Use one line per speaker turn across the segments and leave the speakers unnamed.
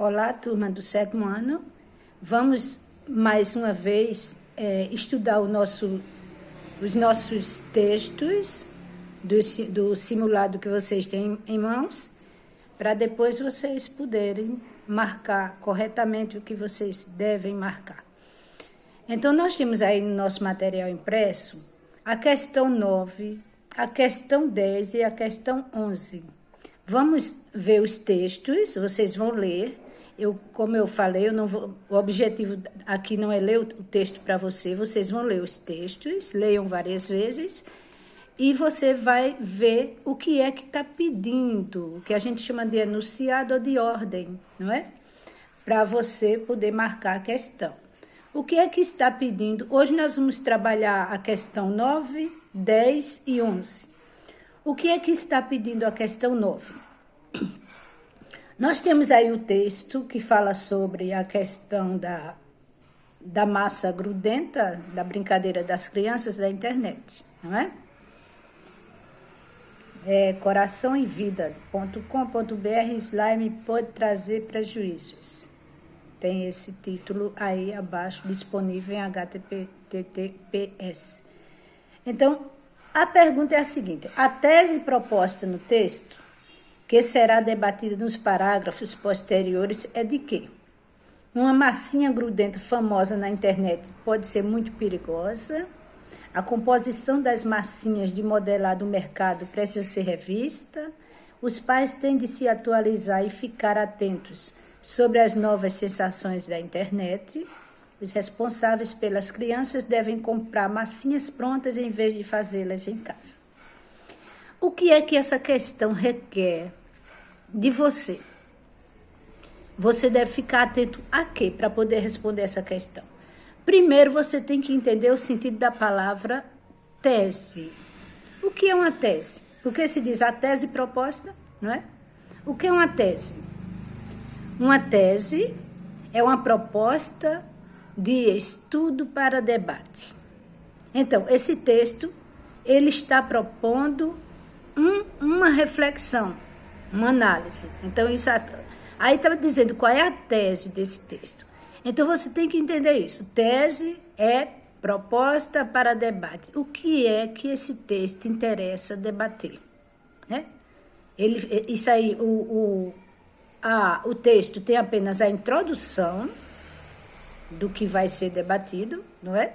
Olá, turma do 7º ano. Vamos mais uma vez estudar os nossos textos do simulado que vocês têm em mãos, para depois vocês poderem marcar corretamente o que vocês devem marcar. Então, nós temos aí no nosso material impresso a questão 9, a questão 10 e a questão 11. Vamos ver os textos, vocês vão ler. Como eu falei, o objetivo aqui não é ler o texto para vocês vão ler os textos, leiam várias vezes, e você vai ver o que é que está pedindo, o que a gente chama de enunciado ou de ordem, não é? Para você poder marcar a questão. O que é que está pedindo? Hoje nós vamos trabalhar a questão 9, 10 e 11. O que é que está pedindo a questão 9? Nós temos aí o texto que fala sobre a questão da massa grudenta, da brincadeira das crianças da internet, não é? coraçãoemvida.com.br, slime pode trazer prejuízos. Tem esse título aí abaixo, disponível em HTTPS. Então, a pergunta é a seguinte: a tese proposta no texto, que será debatida nos parágrafos posteriores, é de que uma massinha grudenta famosa na internet pode ser muito perigosa, a composição das massinhas de modelado no mercado precisa ser revista, os pais têm de se atualizar e ficar atentos sobre as novas sensações da internet, os responsáveis pelas crianças devem comprar massinhas prontas em vez de fazê-las em casa. O que é que essa questão requer de você? Você deve ficar atento a quê para poder responder essa questão? Primeiro, você tem que entender o sentido da palavra tese. O que é uma tese? Porque se diz a tese proposta, não é? O que é uma tese? Uma tese é uma proposta de estudo para debate. Então, esse texto, ele está propondo uma reflexão, uma análise. Então, isso aí está dizendo qual é a tese desse texto. Então, você tem que entender isso. Tese é proposta para debate. O que é que esse texto interessa debater? Né? Isso aí, o texto tem apenas a introdução do que vai ser debatido, não é?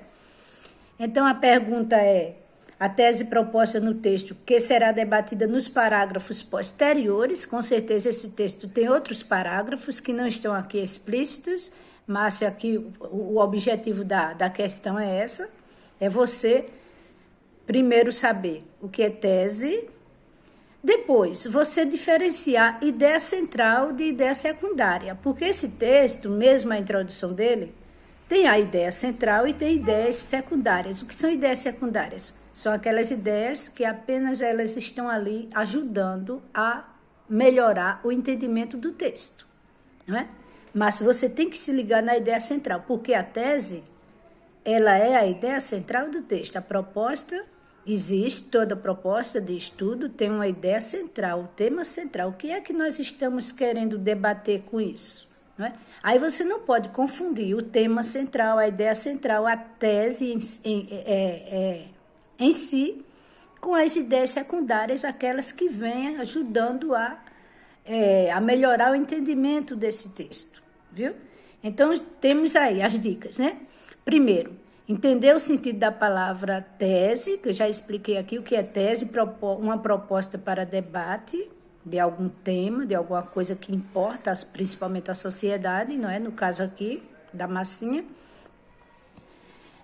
Então, a pergunta é: a tese proposta no texto, que será debatida nos parágrafos posteriores. Com certeza esse texto tem outros parágrafos que não estão aqui explícitos, mas aqui o objetivo da questão é essa, é você primeiro saber o que é tese, depois você diferenciar ideia central de ideia secundária, porque esse texto, mesmo a introdução dele, tem a ideia central e tem ideias secundárias. O que são ideias secundárias? São aquelas ideias que apenas elas estão ali ajudando a melhorar o entendimento do texto, não é? Mas você tem que se ligar na ideia central, porque a tese, ela é a ideia central do texto. A proposta, existe toda proposta de estudo, tem uma ideia central, um tema central. O que é que nós estamos querendo debater com isso? Não é? Aí você não pode confundir o tema central, a ideia central, a tese em si, com as ideias secundárias, aquelas que vêm ajudando a melhorar o entendimento desse texto, viu? Então, temos aí as dicas, né? Primeiro, entender o sentido da palavra tese, que eu já expliquei aqui o que é tese, uma proposta para debate de algum tema, de alguma coisa que importa, principalmente a sociedade, não é? No caso aqui, da massinha.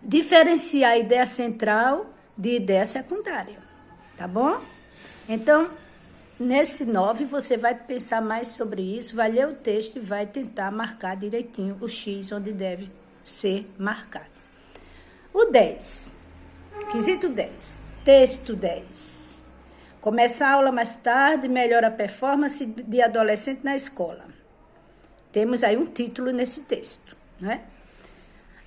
Diferenciar a ideia central de ideia secundária, tá bom? Então, nesse 9, você vai pensar mais sobre isso, vai ler o texto e vai tentar marcar direitinho o X onde deve ser marcado. O 10, quesito 10, texto 10. Começa a aula mais tarde, melhora a performance de adolescente na escola. Temos aí um título nesse texto, não é?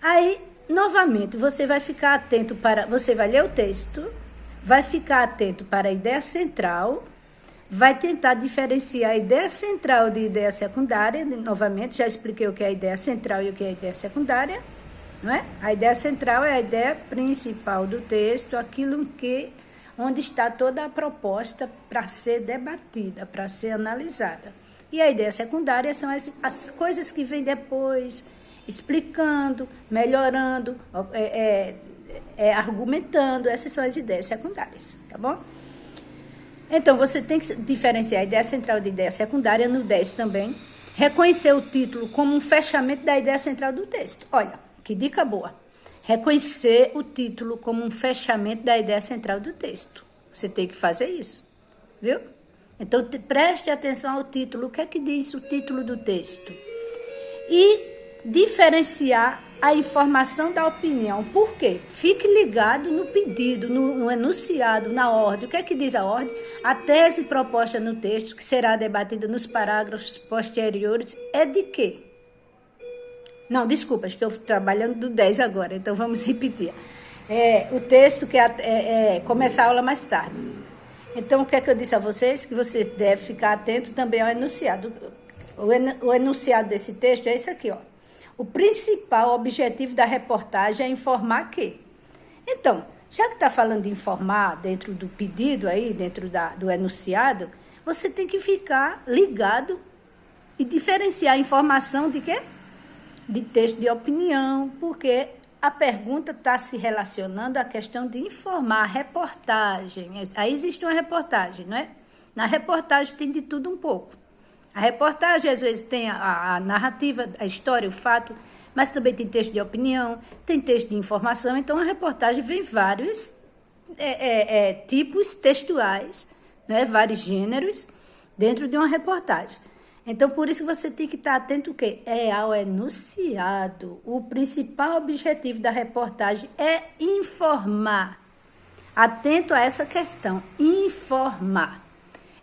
Aí, novamente, você vai ficar atento você vai ler o texto, vai ficar atento para a ideia central, vai tentar diferenciar a ideia central de ideia secundária. Novamente, já expliquei o que é a ideia central e o que é a ideia secundária, não é? A ideia central é a ideia principal do texto, aquilo onde está toda a proposta para ser debatida, para ser analisada. E a ideia secundária são as coisas que vêm depois, explicando, melhorando, argumentando. Essas são as ideias secundárias, tá bom? Então, você tem que diferenciar a ideia central de ideia secundária no 10 também. Reconhecer o título como um fechamento da ideia central do texto. Olha, que dica boa. Reconhecer o título como um fechamento da ideia central do texto. Você tem que fazer isso, viu? Então, preste atenção ao título. O que é que diz o título do texto? E diferenciar a informação da opinião. Por quê? Fique ligado no pedido, no enunciado, na ordem. O que é que diz a ordem? A tese proposta no texto, que será debatida nos parágrafos posteriores, é de quê? Não, desculpa, estou trabalhando do 10 agora, então vamos repetir. O texto que começar a aula mais tarde. Então, o que é que eu disse a vocês? Que vocês devem ficar atentos também ao enunciado. O enunciado desse texto é esse aqui, ó. O principal objetivo da reportagem é informar que. Então, já que está falando de informar dentro do pedido aí, dentro do enunciado, você tem que ficar ligado e diferenciar a informação de quê? De texto de opinião, porque a pergunta está se relacionando à questão de informar, a reportagem. Aí existe uma reportagem, não é? Na reportagem tem de tudo um pouco. A reportagem, às vezes, tem a narrativa, a história, o fato, mas também tem texto de opinião, tem texto de informação. Então, a reportagem vem vários tipos textuais, né? Vários gêneros dentro de uma reportagem. Então, por isso que você tem que estar atento o quê? Ao enunciado. O principal objetivo da reportagem é informar. Atento a essa questão, informar.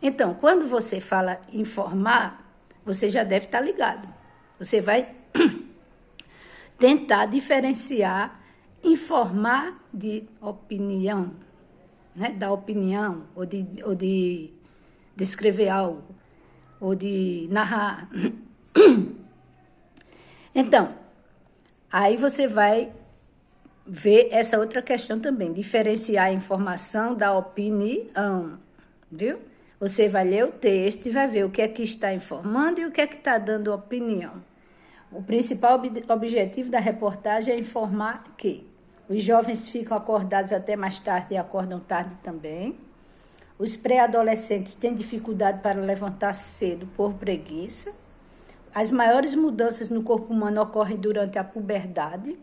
Então, quando você fala informar, você já deve estar ligado. Você vai tentar diferenciar informar de opinião, né? Da opinião, ou de descrever algo, ou de narrar. Então, aí você vai ver essa outra questão também, diferenciar a informação da opinião, viu? Você vai ler o texto e vai ver o que é que está informando e o que é que está dando opinião. O principal objetivo da reportagem é informar que os jovens ficam acordados até mais tarde e acordam tarde também. Os pré-adolescentes têm dificuldade para levantar cedo por preguiça. As maiores mudanças no corpo humano ocorrem durante a puberdade.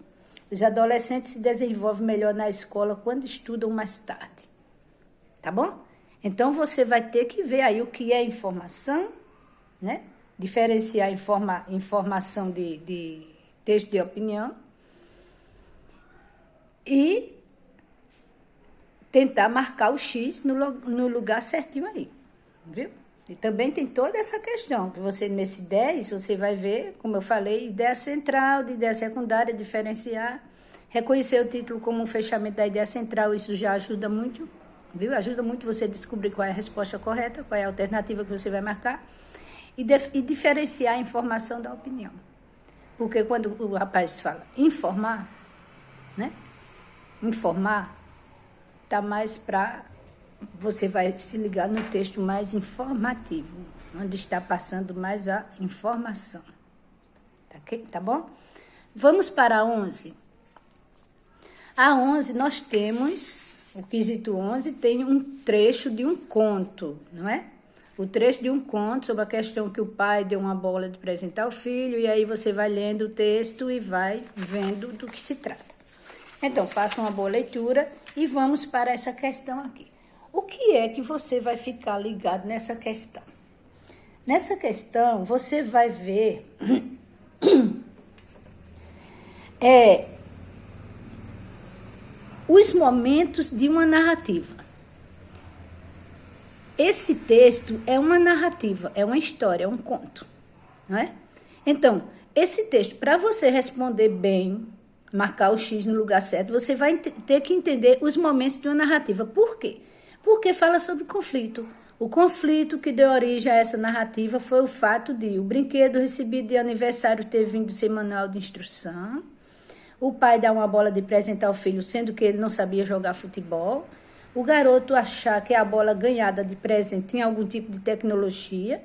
Os adolescentes se desenvolvem melhor na escola quando estudam mais tarde. Tá bom? Então, você vai ter que ver aí o que é informação, né? Diferenciar informação de texto de opinião e tentar marcar o X no lugar certinho aí, viu? E também tem toda essa questão, que você, nesse 10, você vai ver, como eu falei, ideia central, de ideia secundária, diferenciar, reconhecer o título como um fechamento da ideia central, isso já ajuda muito, viu? Ajuda muito você a descobrir qual é a resposta correta, qual é a alternativa que você vai marcar, e diferenciar a informação da opinião. Porque quando o rapaz fala informar, né? Informar, tá mais para... Você vai se ligar no texto mais informativo, onde está passando mais a informação. Tá bom? Vamos para a 11. A 11, nós temos, o quesito 11 tem um trecho de um conto, não é? O trecho de um conto sobre a questão que o pai deu uma bola de presente ao filho, e aí você vai lendo o texto e vai vendo do que se trata. Então, faça uma boa leitura e vamos para essa questão aqui. O que é que você vai ficar ligado nessa questão? Nessa questão, você vai ver os momentos de uma narrativa. Esse texto é uma narrativa, é uma história, é um conto, não é? Então, esse texto, para você responder bem, marcar o X no lugar certo, você vai ter que entender os momentos de uma narrativa. Por quê? Porque fala sobre conflito. O conflito que deu origem a essa narrativa foi o fato de o brinquedo recebido de aniversário ter vindo sem manual de instrução, o pai dar uma bola de presente ao filho, sendo que ele não sabia jogar futebol, o garoto achar que a bola ganhada de presente tinha algum tipo de tecnologia,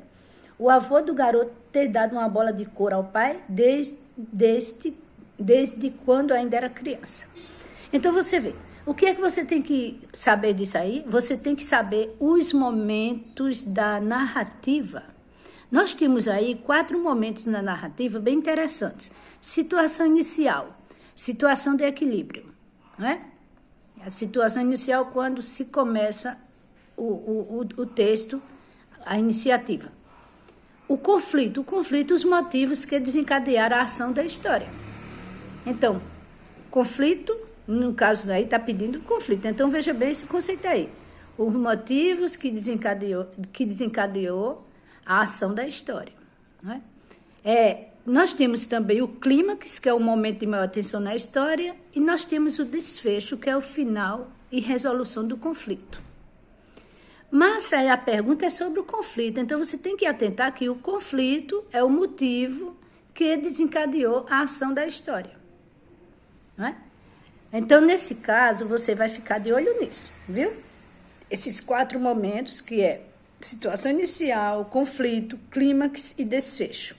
o avô do garoto ter dado uma bola de couro ao pai desde quando ainda era criança. Então você vê, o que é que você tem que saber disso aí? Você tem que saber os momentos da narrativa. Nós temos aí 4 momentos na narrativa bem interessantes. Situação inicial, situação de equilíbrio, não é? A situação inicial quando se começa o texto, a iniciativa. O conflito, os motivos que desencadearam a ação da história. Então, conflito, no caso daí, está pedindo conflito. Então, veja bem esse conceito aí. Os motivos que desencadeou a ação da história. Não é? Nós temos também o clímax, que é o momento de maior tensão na história, e nós temos o desfecho, que é o final e resolução do conflito. Mas aí a pergunta é sobre o conflito. Então, você tem que atentar que o conflito é o motivo que desencadeou a ação da história. Não é? Então, nesse caso, você vai ficar de olho nisso, viu? Esses 4 momentos, que é situação inicial, conflito, clímax e desfecho.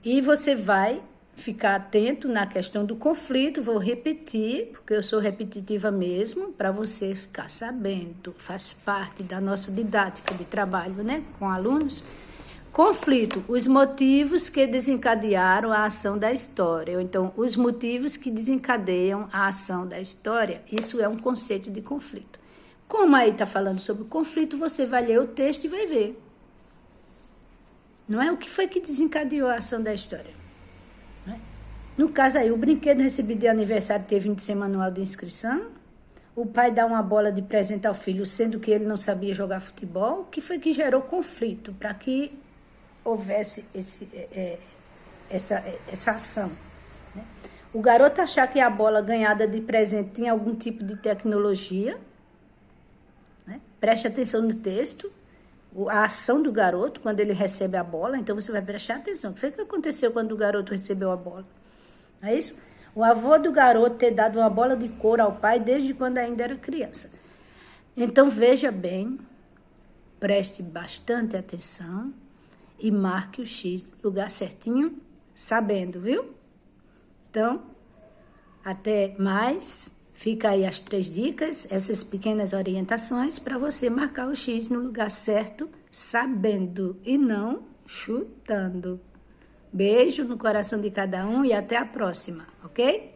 E você vai ficar atento na questão do conflito, vou repetir, porque eu sou repetitiva mesmo, para você ficar sabendo, faz parte da nossa didática de trabalho, né, com alunos. Conflito, os motivos que desencadearam a ação da história, ou então os motivos que desencadeiam a ação da história, isso é um conceito de conflito. Como aí está falando sobre o conflito, você vai ler o texto e vai ver. Não é o que foi que desencadeou a ação da história. Não é? No caso aí, o brinquedo recebido de aniversário teve de ser manual de inscrição, o pai dá uma bola de presente ao filho, sendo que ele não sabia jogar futebol, o que foi que gerou conflito, para que houvesse essa ação. Né? O garoto achar que a bola ganhada de presente tinha algum tipo de tecnologia, né? Preste atenção no texto, a ação do garoto quando ele recebe a bola, então você vai prestar atenção. O que foi que aconteceu quando o garoto recebeu a bola? Não é isso? O avô do garoto ter dado uma bola de couro ao pai desde quando ainda era criança. Então veja bem, preste bastante atenção e marque o X no lugar certinho, sabendo, viu? Então, até mais. Fica aí as 3 dicas, essas pequenas orientações para você marcar o X no lugar certo, sabendo e não chutando. Beijo no coração de cada um e até a próxima, ok?